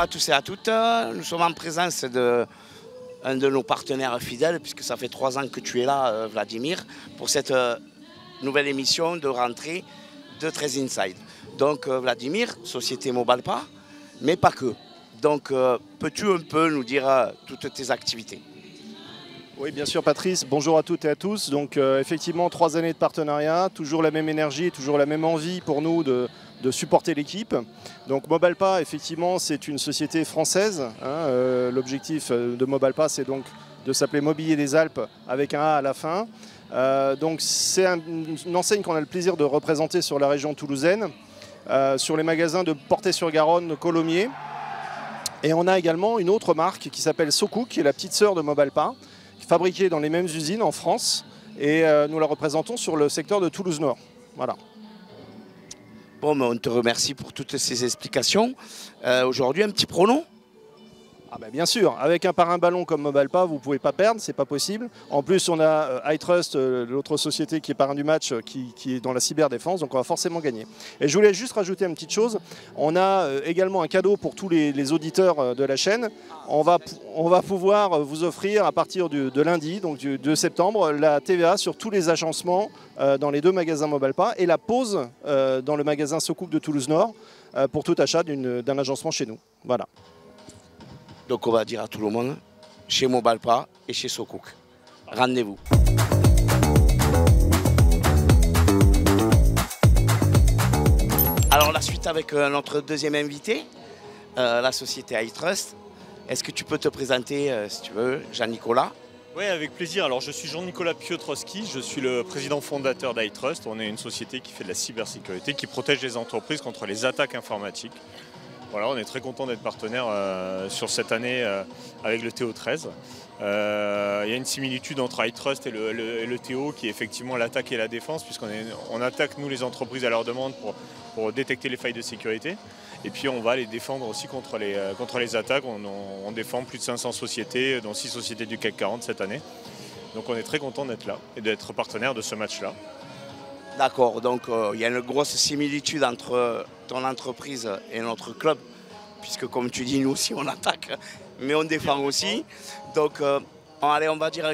à tous et à toutes. Nous sommes en présence d'un de nos partenaires fidèles, puisque ça fait 3 ans que tu es là, Vladimir, pour cette nouvelle émission de rentrée de Très Inside. Donc Vladimir, société Mobalpa, mais pas que. Donc peux-tu un peu nous dire toutes tes activités? Oui, bien sûr Patrice, bonjour à toutes et à tous. Donc effectivement 3 années de partenariat, toujours la même énergie, toujours la même envie pour nous de supporter l'équipe. Donc Mobalpa, effectivement, c'est une société française. L'objectif de Mobalpa, c'est donc de s'appeler Mobilier des Alpes avec un A à la fin. Donc c'est une enseigne qu'on a le plaisir de représenter sur la région toulousaine, sur les magasins de Portet-sur-Garonne, de Colomiers. Et on a également une autre marque qui s'appelle SoCook, qui est la petite sœur de Mobalpa, fabriquée dans les mêmes usines en France. Et nous la représentons sur le secteur de Toulouse-Nord. Voilà. Bon, mais on te remercie pour toutes ces explications. Aujourd'hui, un petit pronom? Bien sûr, avec un parrain ballon comme Mobalpa, vous ne pouvez pas perdre, c'est pas possible. En plus, on a iTrust, l'autre société qui est parrain du match, qui est dans la cyberdéfense, donc on va forcément gagner. Et je voulais juste rajouter une petite chose. On a également un cadeau pour tous les auditeurs de la chaîne. On va pouvoir vous offrir à partir de lundi, donc du 2 septembre, la TVA sur tous les agencements dans les 2 magasins Mobalpa et la pause dans le magasin SoCook de Toulouse-Nord pour tout achat d'un agencement chez nous. Voilà. Donc on va dire à tout le monde, chez Mobalpa et chez SoCook. Rendez-vous. Alors la suite avec notre deuxième invité, la société iTrust. Est-ce que tu peux te présenter, si tu veux, Jean-Nicolas? Oui, avec plaisir. Alors je suis Jean-Nicolas Piotrowski, je suis le président fondateur d'iTrust. On est une société qui fait de la cybersécurité, qui protège les entreprises contre les attaques informatiques. Voilà, on est très content d'être partenaire sur cette année avec le TO13. Il y a une similitude entre iTrust et le TO qui est effectivement l'attaque et la défense, puisqu'on attaque nous les entreprises à leur demande pour détecter les failles de sécurité. Et puis on va les défendre aussi contre les attaques. On défend plus de 500 sociétés, dont 6 sociétés du CAC 40 cette année. Donc on est très content d'être là et d'être partenaire de ce match-là. D'accord, donc il y a une grosse similitude entre ton entreprise et notre club, puisque comme tu dis, nous aussi on attaque, mais on défend aussi. Donc allez, on va dire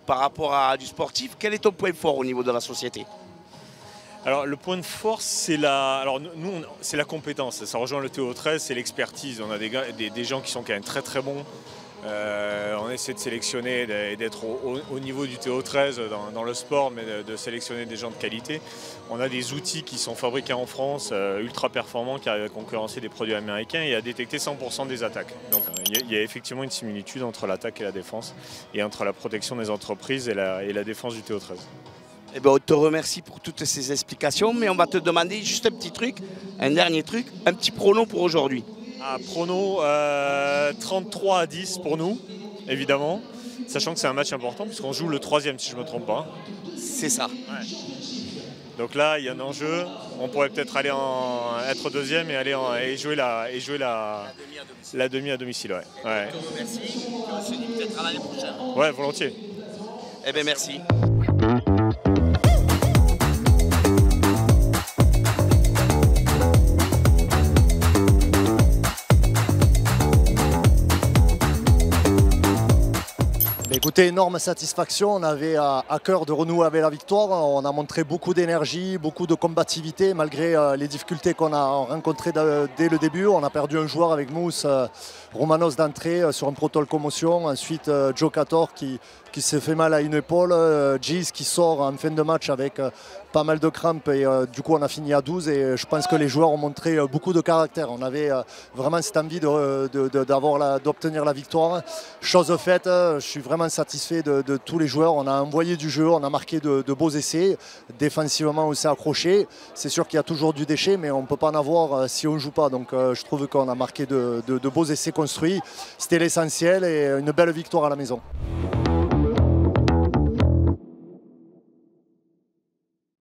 par rapport à du sportif, quel est ton point fort au niveau de la société? Alors le point de force, c'est la compétence. Ça rejoint le TO13, c'est l'expertise. On a des gens qui sont quand même très très bons. On essaie de sélectionner et d'être au niveau du TO13 dans le sport, mais de sélectionner des gens de qualité. On a des outils qui sont fabriqués en France, ultra performants, qui arrivent à concurrencer des produits américains et à détecter 100% des attaques. Donc il y a effectivement une similitude entre l'attaque et la défense, et entre la protection des entreprises et la défense du TO13. Eh bien, on te remercie pour toutes ces explications, mais on va te demander juste un petit truc, un dernier truc, un petit pronom pour aujourd'hui. Prono 33-10 pour nous, évidemment, sachant que c'est un match important puisqu'on joue le 3e si je ne me trompe pas. C'est ça. Ouais. Donc là, il y a un enjeu. On pourrait peut-être aller être 2e et jouer la demi à domicile. Ouais. Ouais. Merci. On se dit peut-être à l'année prochaine. Ouais, volontiers. Eh bien, merci. Écoutez, énorme satisfaction, on avait à cœur de renouer avec la victoire, on a montré beaucoup d'énergie, beaucoup de combativité malgré les difficultés qu'on a rencontrées dès le début. On a perdu un joueur avec Mousse, Romanos d'entrée sur un protocole commotion, ensuite Joe Cator qui s'est fait mal à une épaule, Giz qui sort en fin de match avec pas mal de crampes et du coup on a fini à 12 et je pense que les joueurs ont montré beaucoup de caractère. On avait vraiment cette envie d'obtenir la victoire. Chose faite, je suis vraiment satisfait de tous les joueurs. On a envoyé du jeu, on a marqué de beaux essais. Défensivement, on s'est accroché. C'est sûr qu'il y a toujours du déchet, mais on ne peut pas en avoir si on ne joue pas. Donc je trouve qu'on a marqué de beaux essais construits. C'était l'essentiel et une belle victoire à la maison.